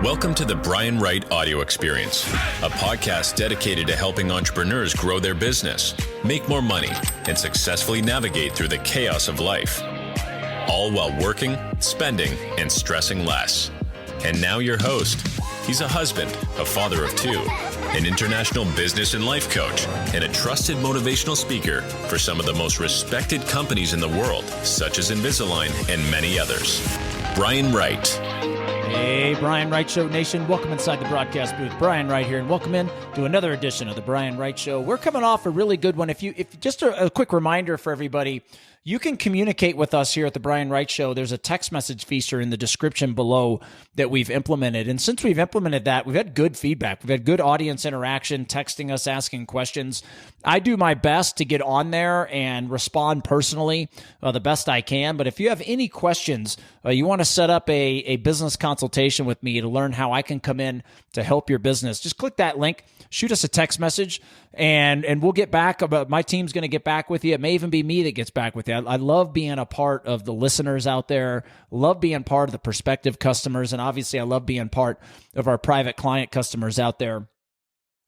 Welcome to the Brian Wright Audio Experience, a podcast dedicated to helping entrepreneurs grow their business, make more money, and successfully navigate through the chaos of life, all while working, spending, and stressing less. And now your host. He's a husband, a father of two, an international business and life coach, and a trusted motivational speaker for some of the most respected companies in the world, such as Invisalign and many others. Brian Wright. Hey, Brian Wright Show Nation. Welcome inside the broadcast booth. Brian Wright here, and welcome in to another edition of the Brian Wright Show. We're coming off a really good one. If just a quick reminder for everybody, you can communicate with us here at the Brian Wright Show. There's a text message feature in the description below that we've implemented. And since we've implemented that, we've had good feedback. We've had good audience interaction, texting us, asking questions. I do my best to get on there and respond personally the best I can. But if you have any questions, you want to set up a business consultation with me to learn how I can come in to help your business, just click that link, shoot us a text message, and we'll get back. My team's going to get back with you. It may even be me that gets back with you. I love being a part of the listeners out there, love being part of the prospective customers, and obviously I love being part of our private client customers out there.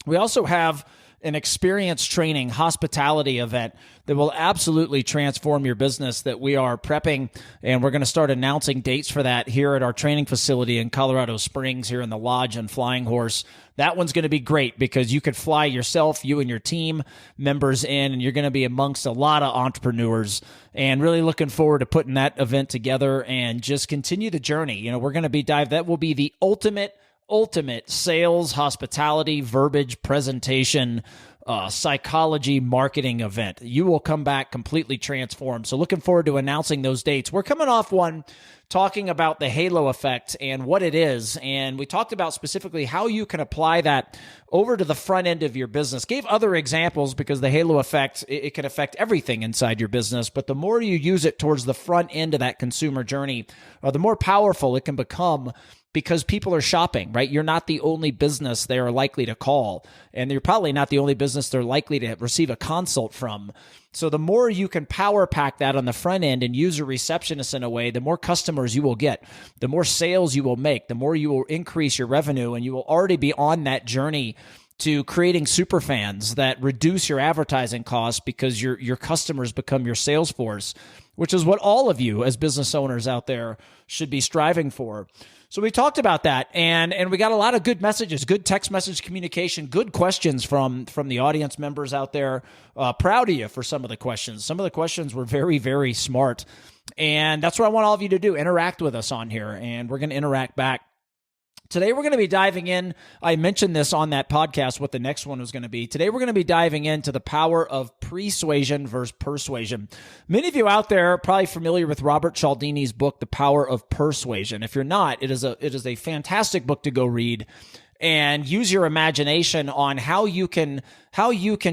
We also have an experience training hospitality event that will absolutely transform your business that we are prepping, and we're going to start announcing dates for that here at our training facility in Colorado Springs here in the Lodge and Flying Horse. That one's going to be great because you could fly yourself, you and your team members in, and you're going to be amongst a lot of entrepreneurs, and really looking forward to putting that event together and just continue the journey. You know, we're going to be that will be the ultimate sales, hospitality, verbiage, presentation, psychology, marketing event. You will come back completely transformed. So looking forward to announcing those dates. We're coming off one talking about the halo effect and what it is. And we talked about specifically how you can apply that over to the front end of your business. Gave other examples because the halo effect, it can affect everything inside your business. But the more you use it towards the front end of that consumer journey, the more powerful it can become, because people are shopping, right? You're not the only business they are likely to call, and you're probably not the only business they're likely to receive a consult from. So the more you can power pack that on the front end and use a receptionist in a way, the more customers you will get, the more sales you will make, the more you will increase your revenue, and you will already be on that journey to creating superfans that reduce your advertising costs because your customers become your sales force, which is what all of you as business owners out there should be striving for. So we talked about that, and we got a lot of good messages, good text message communication, good questions from the audience members out there. Proud of you for some of the questions. Some of the questions were very, very smart, and that's what I want all of you to do. Interact with us on here, and we're going to interact back. Today, we're going to be diving in. I mentioned this on that podcast, what the next one was going to be. Today, we're going to be diving into the power of pre-suasion versus persuasion. Many of you out there are probably familiar with Robert Cialdini's book, The Power of Persuasion. If you're not, it is a fantastic book to go read and use your imagination on how you can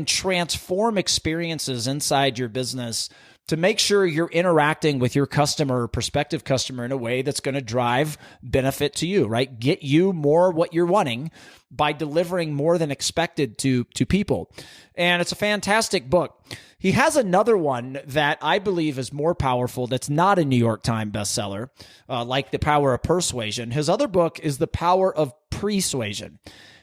transform experiences inside your business to make sure you're interacting with your customer or prospective customer in a way that's going to drive benefit to you, right? Get you more what you're wanting by delivering more than expected to people. And it's a fantastic book. He has another one that I believe is more powerful that's not a New York Times bestseller, like The Power of Persuasion. His other book is The Power of Pre-Suasion.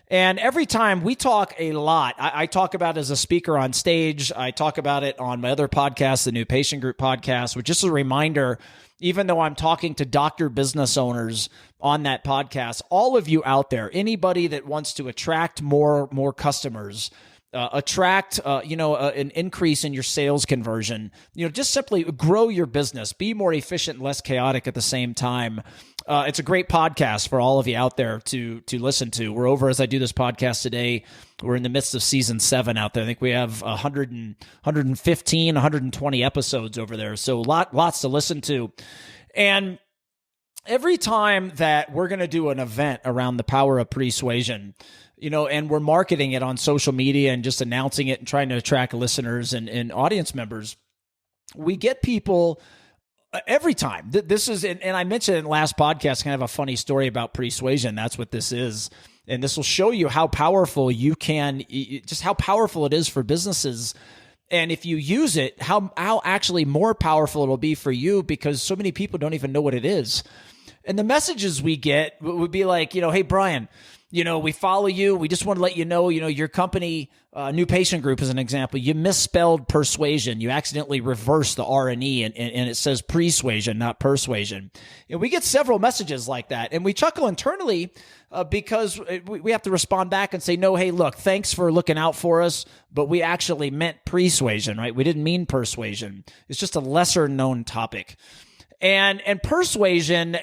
And every time we talk a lot, I talk about it as a speaker on stage. I talk about it on my other podcast, the New Patient Group podcast, which is a reminder, even though I'm talking to doctor business owners on that podcast, all of you out there, anybody that wants to attract more customers, an increase in your sales conversion, just simply grow your business, be more efficient, less chaotic at the same time. It's a great podcast for all of you out there to listen to. We're over, as I do this podcast today, we're in the midst of season 7 out there. I think we have 115, 120 episodes over there. So lots to listen to. And every time that we're going to do an event around the power of persuasion, and we're marketing it on social media and just announcing it and trying to attract listeners and audience members, we get people every time. This is, and I mentioned in the last podcast, kind of a funny story about persuasion. That's what this is. And this will show you how powerful how powerful it is for businesses. And if you use it, how actually more powerful it'll be for you, because so many people don't even know what it is. And the messages we get would be like, hey, Brian, we follow you. We just want to let you know, your company, New Patient Group as an example, you misspelled persuasion. You accidentally reversed the R and E and it says pre-suasion, not persuasion. And we get several messages like that. And we chuckle internally because we have to respond back and say, no, hey, look, thanks for looking out for us, but we actually meant pre-suasion, right? We didn't mean persuasion. It's just a lesser known topic. And persuasion,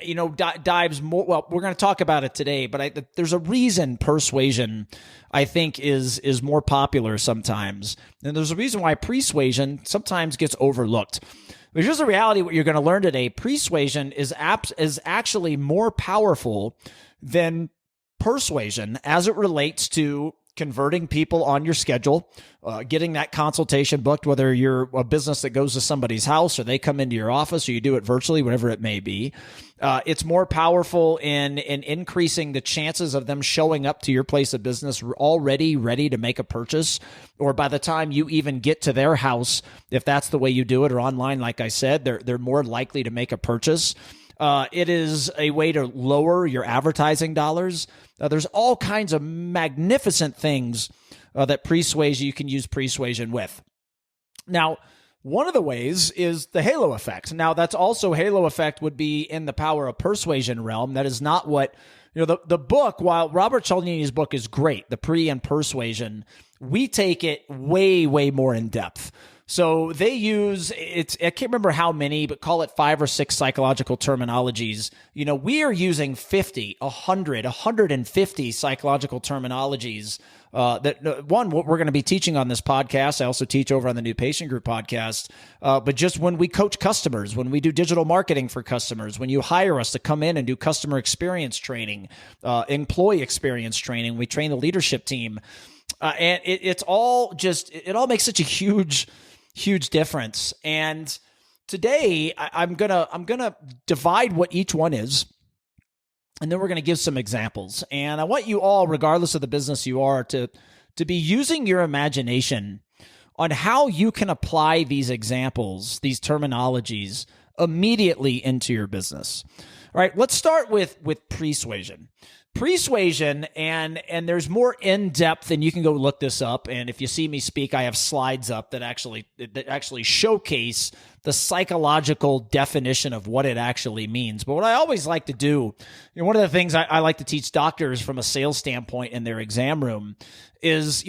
dives more. Well, we're going to talk about it today, but there's a reason persuasion, I think, is more popular sometimes. And there's a reason why pre-suasion sometimes gets overlooked. But here's the reality: what you're going to learn today: pre-suasion is actually more powerful than persuasion as it relates to converting people on your schedule, getting that consultation booked, whether you're a business that goes to somebody's house or they come into your office or you do it virtually, whatever it may be. It's more powerful in increasing the chances of them showing up to your place of business already ready to make a purchase, or by the time you even get to their house, if that's the way you do it, or online, like I said, they're more likely to make a purchase. It is a way to lower your advertising dollars. There's all kinds of magnificent things that you can use persuasion with. Now, one of the ways is the halo effect. Now, that's also halo effect would be in the Power of Persuasion realm. That is not what, the book, while Robert Cialdini's book is great, the Pre and Persuasion, we take it way, way more in depth. So they use, I can't remember how many, but call it 5 or 6 psychological terminologies. We are using 50, 100, 150 psychological terminologies that, one, what we're going to be teaching on this podcast. I also teach over on the New Patient Group podcast. But just when we coach customers, when we do digital marketing for customers, when you hire us to come in and do customer experience training, employee experience training, we train the leadership team. And it all makes such a huge difference. And today I'm gonna divide what each one is, and then we're gonna give some examples. And I want you all, regardless of the business you are, to be using your imagination on how you can apply these examples, these terminologies, immediately into your business. All right, let's start with persuasion. Persuasion, and there's more in depth, and you can go look this up. And if you see me speak, I have slides up that actually showcase the psychological definition of what it actually means. But what I always like to do, one of the things I like to teach doctors from a sales standpoint in their exam room is,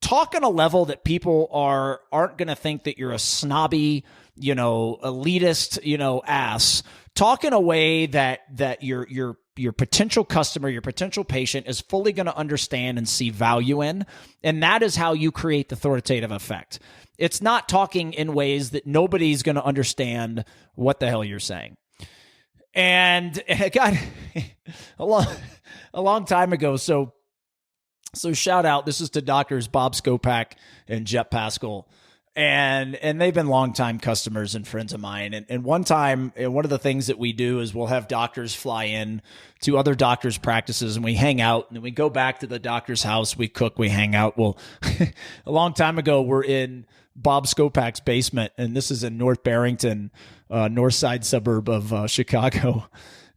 talk on a level that people aren't going to think that you're a snobby, elitist, ass. Talk in a way that your potential customer, your potential patient is fully going to understand and see value in. And that is how you create the authoritative effect. It's not talking in ways that nobody's going to understand what the hell you're saying. And it got a long time ago. So shout out. This is to doctors Bob Skopak and Jet Pascal. And they've been longtime customers and friends of mine. And one time, one of the things that we do is we'll have doctors fly in to other doctors' practices, and we hang out, and then we go back to the doctor's house, we cook, we hang out. Well, a long time ago, we're in Bob Skopak's basement, and this is in North Barrington, north side suburb of Chicago.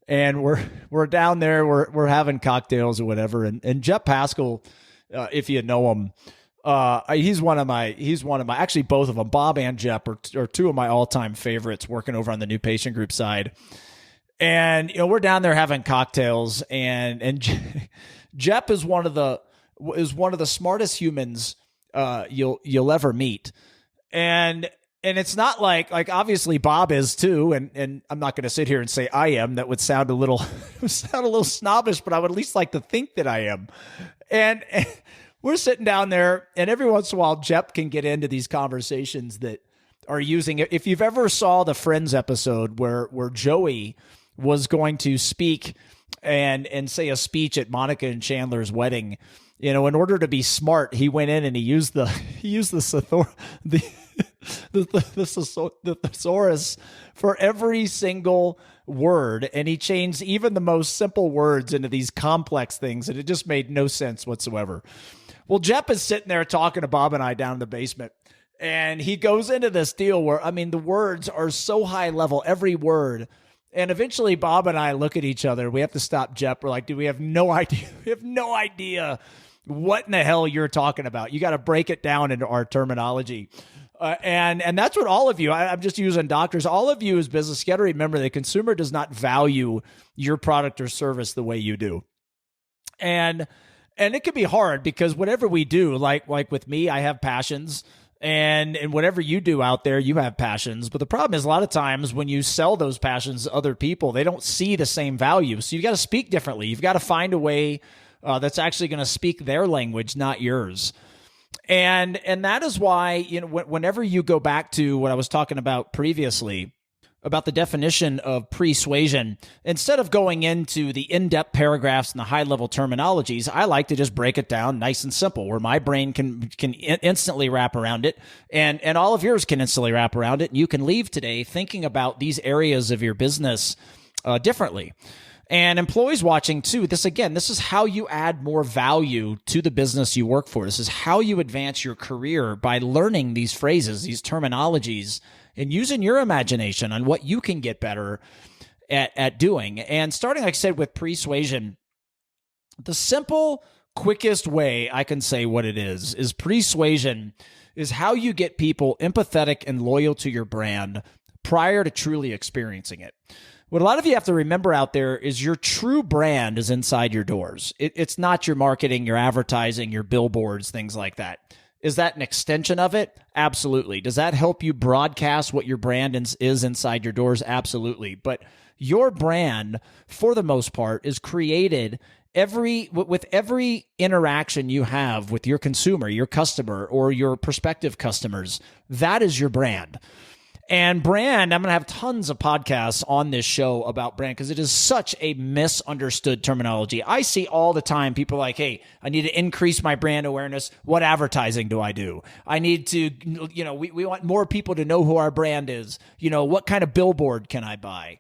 And we're down there, we're having cocktails or whatever. And Jet Pascal, if you know him, he's one of my, actually both of them, Bob and Jep are two of my all-time favorites working over on the New Patient Group side. And, we're down there having cocktails, and Jep is one of the smartest humans, you'll ever meet. And it's not like obviously Bob is too. And I'm not going to sit here and say I am. That would sound a little snobbish, but I would at least like to think that I am. And we're sitting down there, and every once in a while, Jep can get into these conversations that are using it. If you've ever saw the Friends episode where Joey was going to speak and say a speech at Monica and Chandler's wedding, in order to be smart, he went in and he used the thesaurus for every single word, and he changed even the most simple words into these complex things, and it just made no sense whatsoever. Well, Jep is sitting there talking to Bob and I down in the basement, and he goes into this deal where, the words are so high level. Every word And eventually Bob and I look at each other. We have to stop Jeff. We're like, dude, we have no idea. We have no idea what in the hell you're talking about. You got to break it down into our terminology. And that's what all of you, I'm just using doctors, all of you as business, you got to remember the consumer does not value your product or service the way you do. And it can be hard because whatever we do, like with me, I have passions. And whatever you do out there, you have passions. But the problem is a lot of times when you sell those passions to other people, they don't see the same value. So you've got to speak differently. You've got to find a way that's actually going to speak their language, not yours. And that is why, whenever you go back to what I was talking about previously, about the definition of persuasion, instead of going into the in-depth paragraphs and the high-level terminologies, I like to just break it down nice and simple, where my brain can instantly wrap around it, and all of yours can instantly wrap around it, and you can leave today thinking about these areas of your business differently. And employees watching too, this is how you add more value to the business you work for. This is how you advance your career, by learning these phrases, these terminologies, and using your imagination on what you can get better at doing. And starting, like I said, with persuasion, the simple, quickest way I can say what it is persuasion is how you get people empathetic and loyal to your brand prior to truly experiencing it. What a lot of you have to remember out there is your true brand is inside your doors. It's not your marketing, your advertising, your billboards, things like that. Is that an extension of it? Absolutely. Does that help you broadcast what your brand is inside your doors? Absolutely. But your brand, for the most part, is created with every interaction you have with your consumer, your customer, or your prospective customers. That is your brand. And brand, I'm going to have tons of podcasts on this show about brand because it is such a misunderstood terminology. I see all the time people like, hey, I need to increase my brand awareness. What advertising do I do? I need to, we want more people to know who our brand is. What kind of billboard can I buy?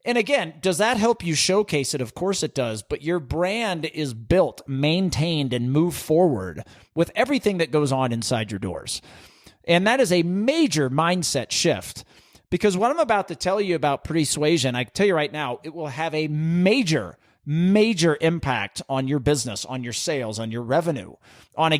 And again, does that help you showcase it? Of course it does. But your brand is built, maintained, and moved forward with everything that goes on inside your doors. And that is a major mindset shift, because what I'm about to tell you about persuasion, I can tell you right now, it will have a major impact on your business, on your sales, on your revenue, on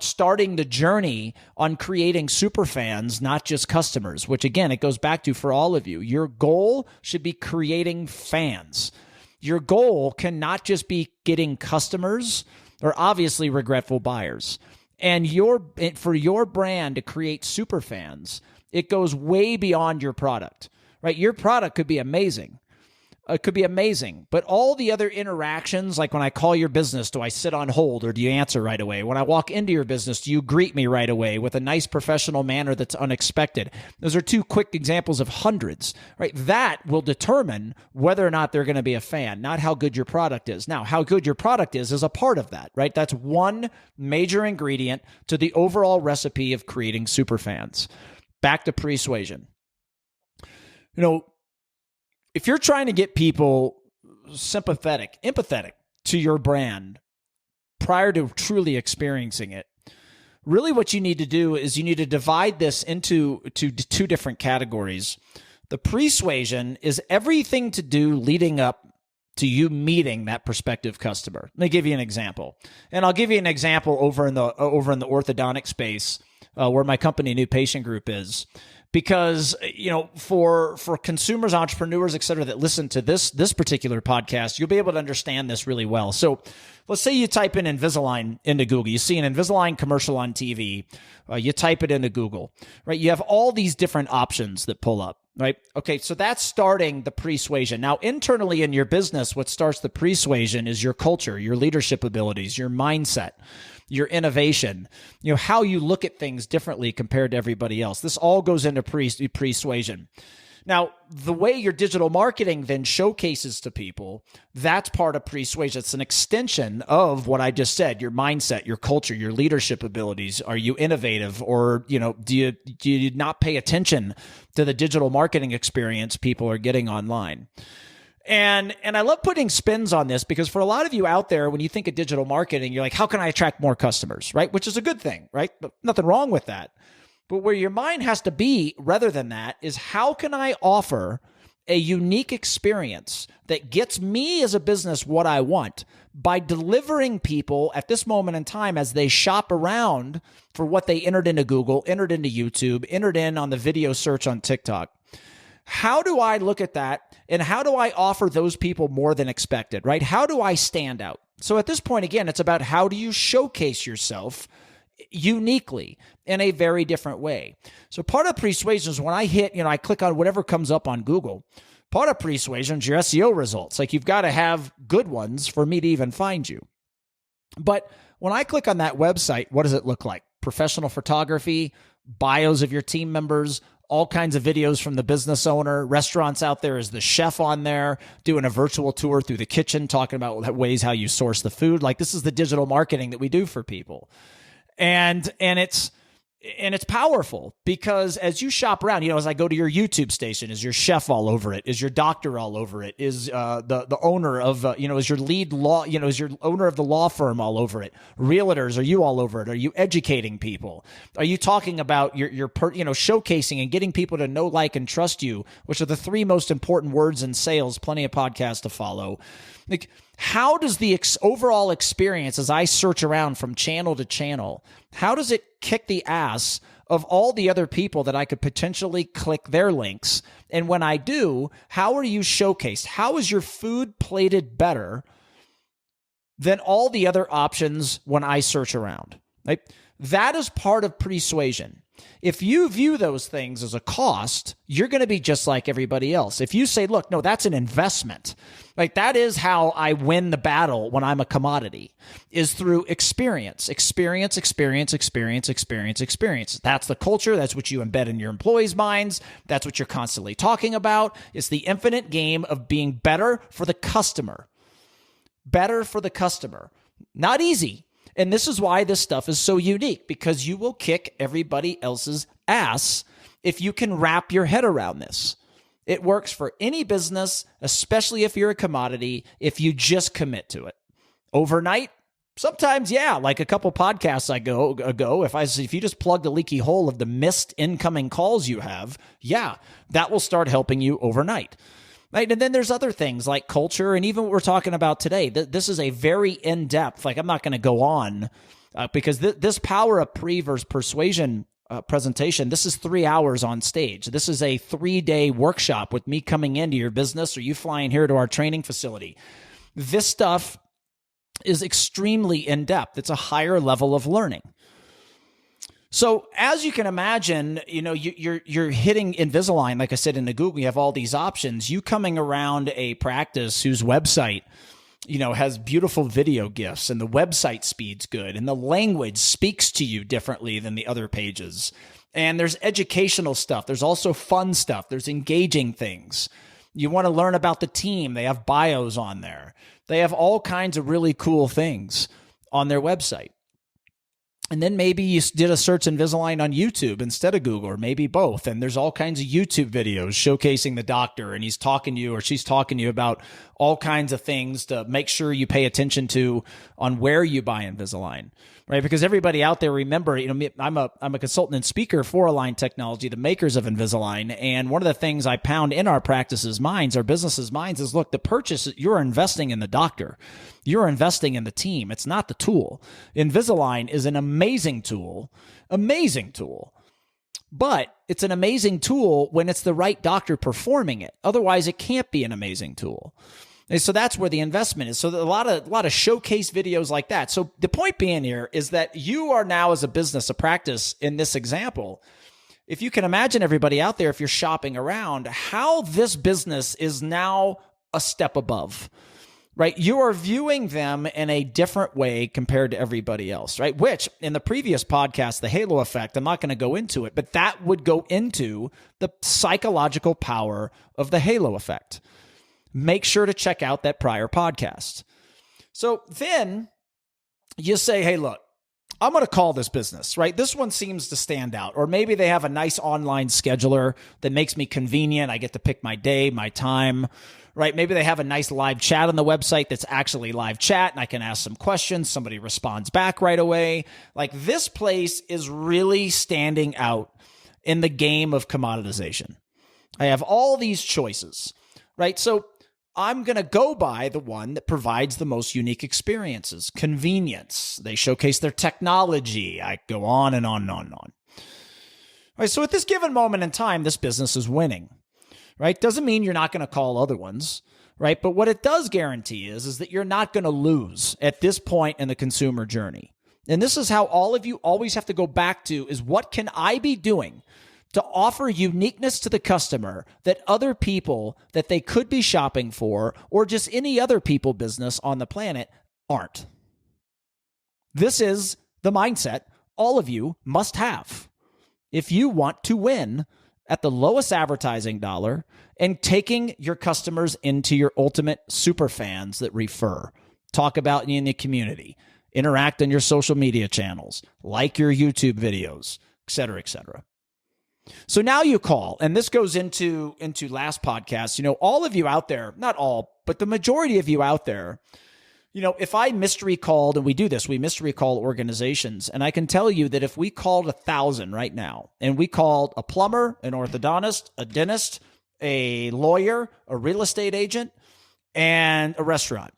starting the journey on creating superfans, not just customers, which again, it goes back to for all of you. Your goal should be creating fans. Your goal cannot just be getting customers or obviously regretful buyers. And for your brand to create superfans, it goes way beyond your product, right? Your product could be amazing. It could be amazing, but all the other interactions, like when I call your business, do I sit on hold or do you answer right away? When I walk into your business, do you greet me right away with a nice professional manner that's unexpected? Those are two quick examples of hundreds, right? That will determine whether or not they're going to be a fan, not how good your product is. Now, how good your product is a part of that, right? That's one major ingredient to the overall recipe of creating superfans. Back to persuasion. If you're trying to get people empathetic to your brand prior to truly experiencing it, really what you need to do is you need to divide this into two different categories. The persuasion is everything to do leading up to you meeting that prospective customer. Let me give you an example. And I'll give you an example over in the orthodontic space where my company, New Patient Group, is. Because, for consumers, entrepreneurs, et cetera, that listen to this particular podcast, you'll be able to understand this really well. So let's say you type in Invisalign into Google. You see an Invisalign commercial on TV. You type it into Google, right? You have all these different options that pull up, right? Okay, so that's starting the persuasion. Now, internally in your business, what starts the persuasion is your culture, your leadership abilities, your mindset, your innovation, how you look at things differently compared to everybody else. This all goes into persuasion. Now, the way your digital marketing then showcases to people, that's part of persuasion. It's an extension of what I just said, your mindset, your culture, your leadership abilities. Are you innovative, or, do you not pay attention to the digital marketing experience people are getting online? And I love putting spins on this, because for a lot of you out there, when you think of digital marketing, you're like, how can I attract more customers, right? Which is a good thing, right? But nothing wrong with that. But where your mind has to be, rather than that, is how can I offer a unique experience that gets me as a business what I want by delivering people at this moment in time as they shop around for what they entered into Google, entered into YouTube, entered in on the video search on TikTok. How do I look at that, and how do I offer those people more than expected, right? How do I stand out? So at this point, again, it's about how do you showcase yourself uniquely in a very different way. So part of persuasion is when I hit, I click on whatever comes up on Google. Part of persuasion is your SEO results. Like, you've got to have good ones for me to even find you. But when I click on that website, what does it look like? Professional photography, bios of your team members, all kinds of videos from the business owner, restaurants out there. Is the chef on there doing a virtual tour through the kitchen, talking about ways how you source the food? Like, this is the digital marketing that we do for people. And it's powerful because as you shop around, as I go to your YouTube station, is your chef all over it? Is your doctor all over it? Is the owner of is your lead law, is your owner of the law firm all over it? Realtors, are you all over it? Are you educating people? Are you talking about your showcasing and getting people to know, like, and trust you, which are the three most important words in sales? Plenty of podcasts to follow. Like, how does the overall experience as I search around from channel to channel, how does it kick the ass of all the other people that I could potentially click their links? And when I do, how are you showcased? How is your food plated better than all the other options when I search around? Right? That is part of persuasion. If you view those things as a cost, you're going to be just like everybody else. If you say, look, no, that's an investment. Like, that is how I win the battle when I'm a commodity, is through experience. That's the culture. That's what you embed in your employees' minds. That's what you're constantly talking about. It's the infinite game of being better for the customer. Better for the customer. Not easy. And this is why this stuff is so unique, because you will kick everybody else's ass if you can wrap your head around this. It works for any business, especially if you're a commodity, if you just commit to it. Overnight, sometimes, yeah, like a couple podcasts ago, if you just plug the leaky hole of the missed incoming calls you have, yeah, that will start helping you overnight. Right? And then there's other things like culture, and even what we're talking about today. This is a very in-depth, like, I'm not going to go on because this Power of Pre versus Persuasion presentation, this is 3 hours on stage. This is a 3-day workshop with me coming into your business or you flying here to our training facility. This stuff is extremely in-depth. It's a higher level of learning. So as you can imagine, you're hitting Invisalign, like I said, into Google. You have all these options. You coming around a practice whose website, has beautiful video GIFs, and the website speed's good, and the language speaks to you differently than the other pages. And there's educational stuff. There's also fun stuff. There's engaging things. You want to learn about the team. They have bios on there. They have all kinds of really cool things on their website. And then maybe you did a search Invisalign on YouTube instead of Google, or maybe both. And there's all kinds of YouTube videos showcasing the doctor, and he's talking to you or she's talking to you about all kinds of things to make sure you pay attention to on where you buy Invisalign, right? Because everybody out there, remember, I'm a consultant and speaker for Align Technology, the makers of Invisalign. And one of the things I pound in our practices' minds, our businesses' minds, is, look, the purchase, you're investing in the doctor. You're investing in the team. It's not the tool. Invisalign is an amazing tool, but it's an amazing tool when it's the right doctor performing it. Otherwise, it can't be an amazing tool. And so that's where the investment is. So a lot of showcase videos like that. So the point being here is that you are now, as a business, a practice in this example. If you can imagine, everybody out there, if you're shopping around, how this business is now a step above. Right? You are viewing them in a different way compared to everybody else, right? Which in the previous podcast, the halo effect, I'm not going to go into it, but that would go into the psychological power of the halo effect. Make sure to check out that prior podcast. So then you say, hey, look, I'm going to call this business, right? This one seems to stand out. Or maybe they have a nice online scheduler that makes me convenient. I get to pick my day, my time, right? Maybe they have a nice live chat on the website that's actually live chat, and I can ask some questions. Somebody responds back right away. Like, this place is really standing out in the game of commoditization. I have all these choices. right? So I'm going to go by the one that provides the most unique experiences, convenience. They showcase their technology. I go on and on and on and on. All right, so at this given moment in time, this business is winning, right? Doesn't mean you're not going to call other ones, right? But what it does guarantee is that you're not going to lose at this point in the consumer journey. And this is how all of you always have to go back to is what can I be doing to offer uniqueness to the customer that other people that they could be shopping for or just any other people business on the planet aren't. This is the mindset all of you must have if you want to win at the lowest advertising dollar and taking your customers into your ultimate super fans that refer, talk about you in the community, interact on your social media channels, like your YouTube videos, et cetera, et cetera. So now you call, and this goes into last podcast, all of you out there, not all, but the majority of you out there, if I mystery called, and we do this, we mystery call organizations, and I can tell you that if we called 1,000 right now, and we called a plumber, an orthodontist, a dentist, a lawyer, a real estate agent, and a restaurant.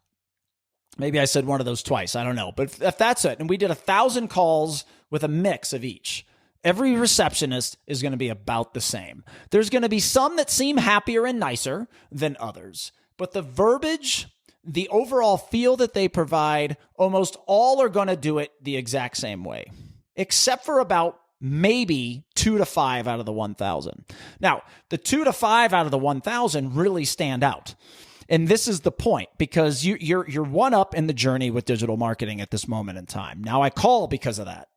Maybe I said one of those twice, I don't know. But if that's it, and we did 1,000 calls with a mix of each, every receptionist is going to be about the same. There's going to be some that seem happier and nicer than others. But the verbiage, the overall feel that they provide, almost all are going to do it the exact same way, except for about maybe 2 to 5 out of the 1,000. Now, the 2 to 5 out of the 1,000 really stand out. And this is the point, because you're one up in the journey with digital marketing at this moment in time. Now I call because of that.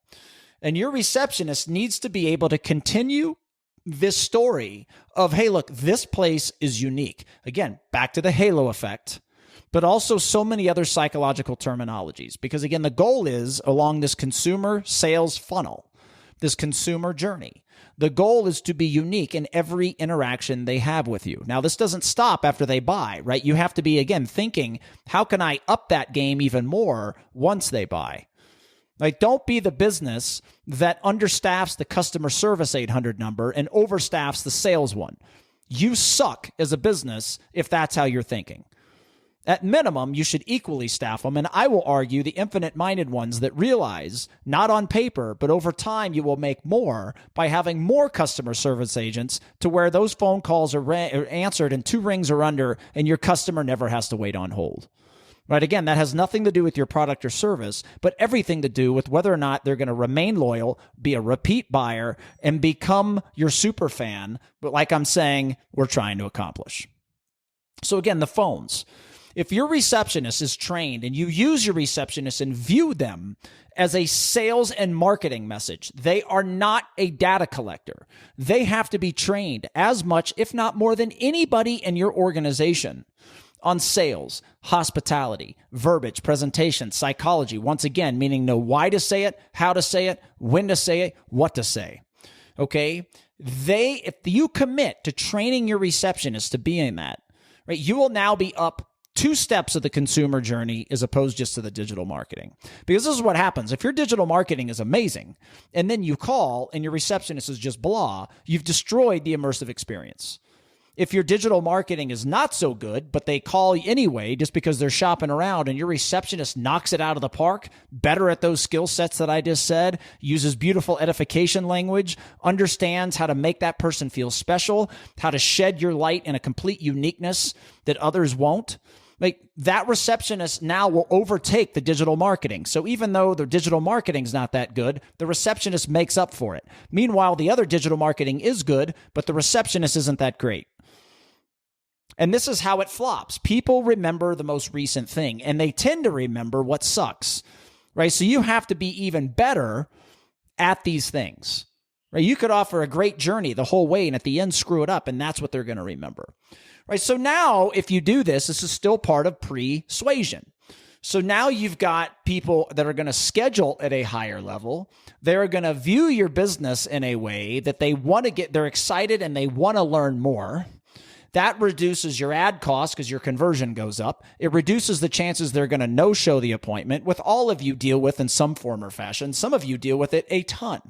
And your receptionist needs to be able to continue this story of, hey, look, this place is unique. Again, back to the halo effect, but also so many other psychological terminologies. Because again, the goal is along this consumer sales funnel, this consumer journey, the goal is to be unique in every interaction they have with you. Now, this doesn't stop after they buy, right? You have to be, again, thinking, how can I up that game even more once they buy? Like, don't be the business that understaffs the customer service 800 number and overstaffs the sales one. You suck as a business if that's how you're thinking. At minimum, you should equally staff them, and I will argue the infinite-minded ones that realize, not on paper, but over time you will make more by having more customer service agents to where those phone calls are answered and 2 rings are under, and your customer never has to wait on hold. Right? Again, that has nothing to do with your product or service, but everything to do with whether or not they're going to remain loyal, be a repeat buyer, and become your super fan, but like I'm saying, we're trying to accomplish. So again, the phones. If your receptionist is trained and you use your receptionist and view them as a sales and marketing message, they are not a data collector. They have to be trained as much, if not more than anybody in your organization on sales, hospitality, verbiage, presentation, psychology. Once again, meaning know why to say it, how to say it, when to say it, what to say. Okay? If you commit to training your receptionist to being that, right, you will now be up 2 steps of the consumer journey as opposed just to the digital marketing. Because this is what happens. If your digital marketing is amazing and then you call and your receptionist is just blah, you've destroyed the immersive experience. If your digital marketing is not so good, but they call you anyway just because they're shopping around and your receptionist knocks it out of the park, better at those skill sets that I just said, uses beautiful edification language, understands how to make that person feel special, how to shed your light in a complete uniqueness that others won't, like that receptionist now will overtake the digital marketing. So even though the digital marketing is not that good, the receptionist makes up for it. Meanwhile, the other digital marketing is good, but the receptionist isn't that great. And this is how it flops. People remember the most recent thing, and they tend to remember what sucks, right? So you have to be even better at these things, right? You could offer a great journey the whole way, and at the end, screw it up, and that's what they're going to remember, right? So now, if you do this, this is still part of pre-suasion. So now you've got people that are going to schedule at a higher level. They're going to view your business in a way that they want to get, they're excited and they want to learn more. That reduces your ad cost because your conversion goes up. It reduces the chances they're going to no-show the appointment, with all of you deal with in some form or fashion. Some of you deal with it a ton,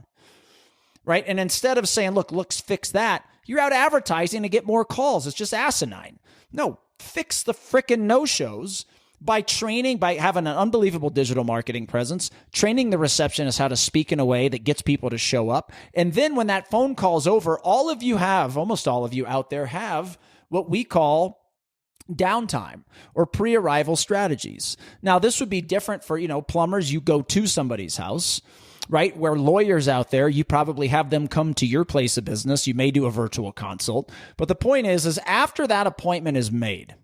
right? And instead of saying, look, let's fix that, You're out advertising to get more calls. It's just asinine. No, fix the frickin' no-shows by training, by having an unbelievable digital marketing presence, training the receptionist how to speak in a way that gets people to show up. And then when that phone call's over, almost all of you out there have what we call downtime or pre-arrival strategies. Now, this would be different for, plumbers. You go to somebody's house, right? Where lawyers out there, you probably have them come to your place of business. You may do a virtual consult. But the point is after that appointment is made,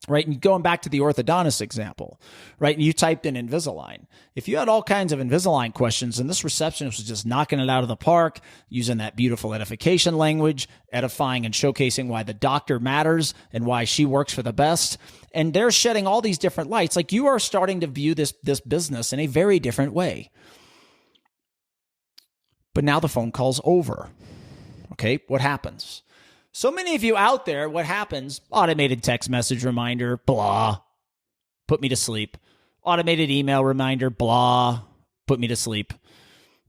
right? And going back to the orthodontist example, right? And you typed in Invisalign. If you had all kinds of Invisalign questions and this receptionist was just knocking it out of the park, using that beautiful edification language, edifying and showcasing why the doctor matters and why she works for the best, and they're shedding all these different lights, like you are starting to view this business in a very different way. But now the phone call's over. Okay, what happens? So many of you out there, what happens? Automated text message reminder, blah, put me to sleep. Automated email reminder, blah, put me to sleep.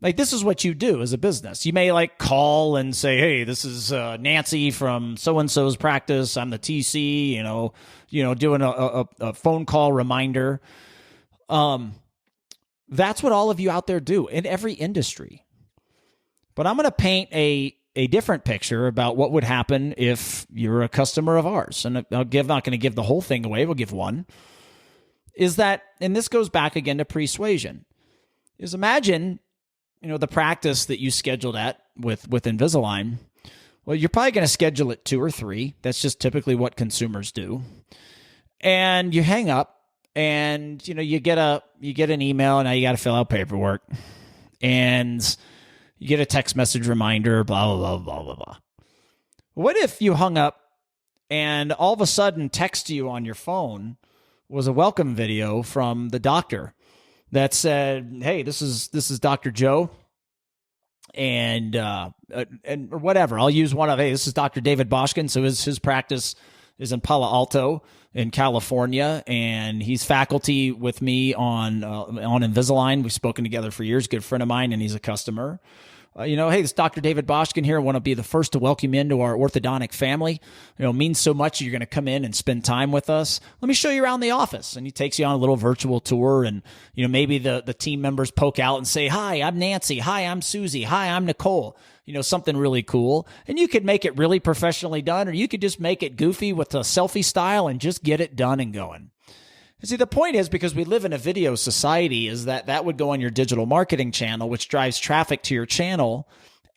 Like, this is what you do as a business. You may call and say, hey, this is Nancy from so-and-so's practice. I'm the TC, doing a phone call reminder. That's what all of you out there do in every industry. But I'm going to paint a different picture about what would happen if you're a customer of ours. And not going to give the whole thing away. We'll give one. Is that, and this goes back again to persuasion, is imagine, the practice that you scheduled at with Invisalign. Well, you're probably going to schedule it 2 or 3. That's just typically what consumers do. And you hang up and, you get an email and now you got to fill out paperwork. And you get a text message reminder, blah, blah, blah, blah, blah, blah. What if you hung up and all of a sudden text to you on your phone was a welcome video from the doctor that said, hey, this is Dr. Joe and or whatever. I'll use one of, hey, this is Dr. David Boschkin. So his practice is in Palo Alto in California, and he's faculty with me on Invisalign. We've spoken together for years, good friend of mine, and he's a customer. Hey, this is Dr. David Boschkin here. I want to be the first to welcome you into our orthodontic family. It means so much you're going to come in and spend time with us. Let me show you around the office. And he takes you on a little virtual tour, and maybe the team members poke out and say, hi, I'm Nancy. Hi, I'm Susie. Hi, I'm Nicole. Something really cool. And you could make it really professionally done, or you could just make it goofy with a selfie style and just get it done and going. See, the point is, because we live in a video society, is that would go on your digital marketing channel, which drives traffic to your channel.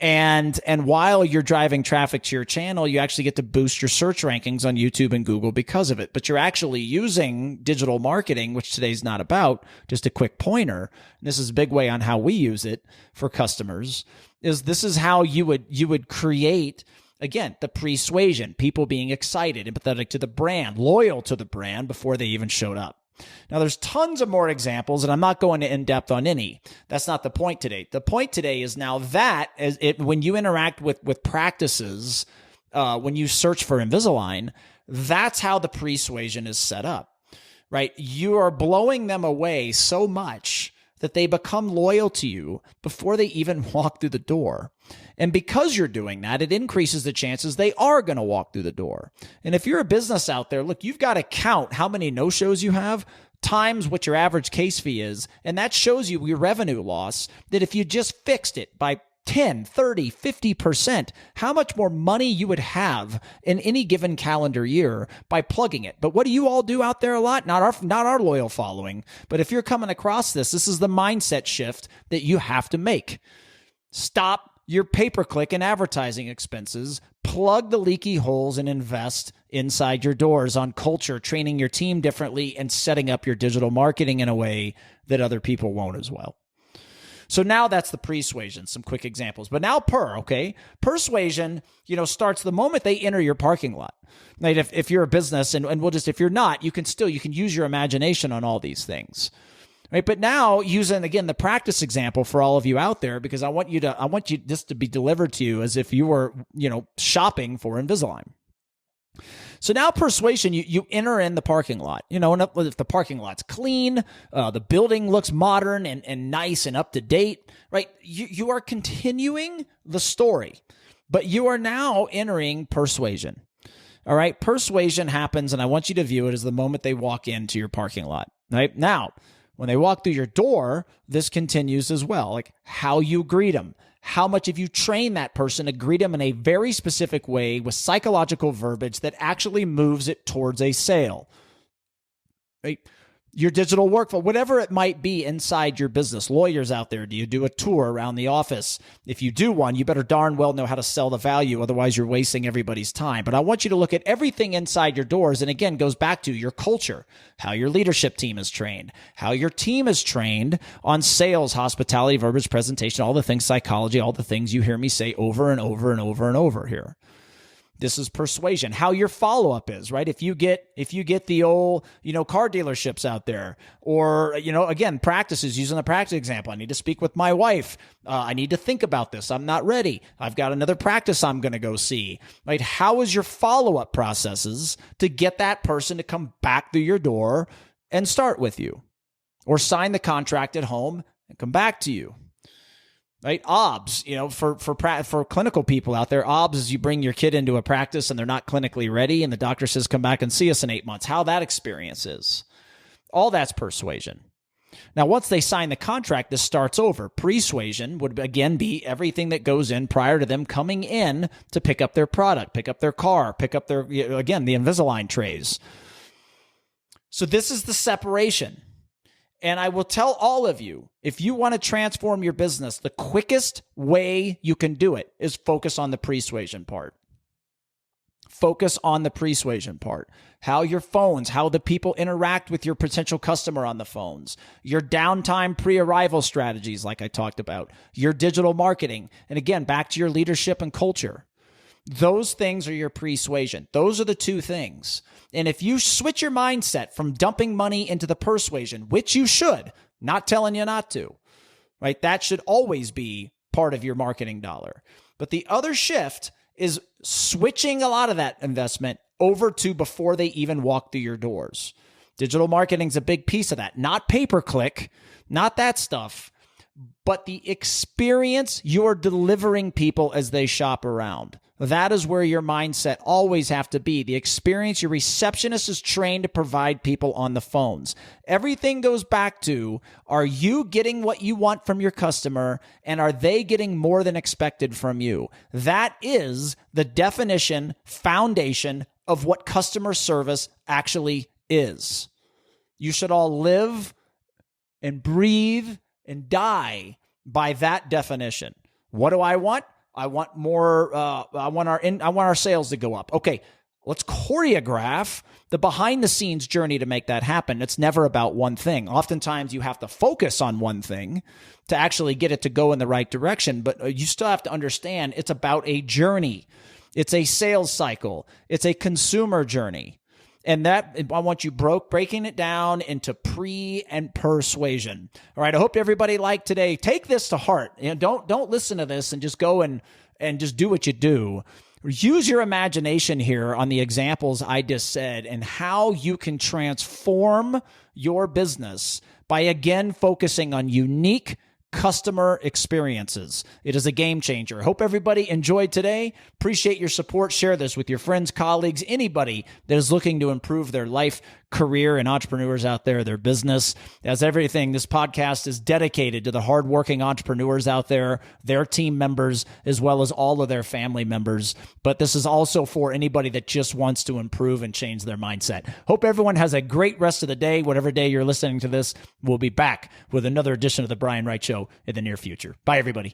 And while you're driving traffic to your channel, you actually get to boost your search rankings on YouTube and Google because of it. But you're actually using digital marketing, which today's not about. Just a quick pointer. And this is a big way on how we use it for customers. This is how you would create, again, the persuasion, people being excited, empathetic to the brand, loyal to the brand before they even showed up. Now, there's tons of more examples, and I'm not going to in-depth on any. That's not the point today. The point today is now that when you interact with practices, when you search for Invisalign, that's how the persuasion is set up, right? You are blowing them away so much that they become loyal to you before they even walk through the door. And because you're doing that, it increases the chances they are going to walk through the door. And if you're a business out there, look, you've got to count how many no-shows you have times what your average case fee is. And that shows you your revenue loss, that if you just fixed it by 10, 30, 50%, how much more money you would have in any given calendar year by plugging it. But what do you all do out there a lot? Not our loyal following. But if you're coming across this is the mindset shift that you have to make. Stop your pay-per-click and advertising expenses, plug the leaky holes, and invest inside your doors on culture, training your team differently, and setting up your digital marketing in a way that other people won't as well. So now that's the persuasion, some quick examples. But now persuasion, starts the moment they enter your parking lot. Right? If you're a business, and we'll just, if you're not, you can use your imagination on all these things. Right? But now using, again, the practice example for all of you out there, because I want you this to be delivered to you as if you were, shopping for Invisalign. So now persuasion, you enter in the parking lot, and if the parking lot's clean, the building looks modern and nice and up to date, right? You are continuing the story. But you are now entering persuasion. All right. Persuasion happens, and I want you to view it as the moment they walk into your parking lot. Right now, when they walk through your door, this continues as well. Like how you greet them. How much have you trained that person to greet them in a very specific way with psychological verbiage that actually moves it towards a sale? Right? Your digital workflow, whatever it might be inside your business. Lawyers out there, do you do a tour around the office? If you do one, you better darn well know how to sell the value. Otherwise, you're wasting everybody's time. But I want you to look at everything inside your doors. And again, goes back to your culture, how your leadership team is trained, how your team is trained on sales, hospitality, verbiage, presentation, all the things, psychology, all the things you hear me say over and over and over and over here. This is persuasion. How your follow-up is, right? If you get the old, car dealerships out there, or, again, practices, using the practice example. I need to speak with my wife. I need to think about this. I'm not ready. I've got another practice I'm going to go see, right? How is your follow-up processes to get that person to come back through your door and start with you, or sign the contract at home and come back to you? Right? OBS, for clinical people out there, OBS is you bring your kid into a practice and they're not clinically ready and the doctor says, come back and see us in 8 months. How that experience is. All that's persuasion. Now, once they sign the contract, this starts over. Pre-suasion would again be everything that goes in prior to them coming in to pick up their product, pick up their car, pick up their, again, the Invisalign trays. So this is the separation. And I will tell all of you, if you want to transform your business, the quickest way you can do it is focus on the persuasion part. Focus on the persuasion part. How your phones, how the people interact with your potential customer on the phones, your downtime pre-arrival strategies like I talked about, your digital marketing, and again, back to your leadership and culture. Those things are your persuasion. Those are the two things. And if you switch your mindset from dumping money into the persuasion, which you should, not telling you not to, right? That should always be part of your marketing dollar. But the other shift is switching a lot of that investment over to before they even walk through your doors. Digital marketing is a big piece of that. Not pay-per-click, not that stuff, but the experience you're delivering people as they shop around. That is where your mindset always have to be. The experience your receptionist is trained to provide people on the phones. Everything goes back to, are you getting what you want from your customer, and are they getting more than expected from you? That is the definition, foundation of what customer service actually is. You should all live and breathe and die by that definition. What do I want? I want more. I want our sales to go up. Okay, let's choreograph the behind the scenes journey to make that happen. It's never about one thing. Oftentimes you have to focus on one thing to actually get it to go in the right direction, but you still have to understand it's about a journey. It's a sales cycle. It's a consumer journey. And that, I want you breaking it down into pre and persuasion. All right. I hope everybody liked today. Take this to heart. Don't listen to this and just go and just do what you do. Use your imagination here on the examples I just said and how you can transform your business by again focusing on unique customer experiences. It is a game changer. Hope everybody enjoyed today. Appreciate your support. Share this with your friends, colleagues, anybody that is looking to improve their life, career, and entrepreneurs out there, their business. As everything, this podcast is dedicated to the hardworking entrepreneurs out there, their team members, as well as all of their family members. But this is also for anybody that just wants to improve and change their mindset. Hope everyone has a great rest of the day. Whatever day you're listening to this, we'll be back with another edition of the Brian Wright Show in the near future. Bye, everybody.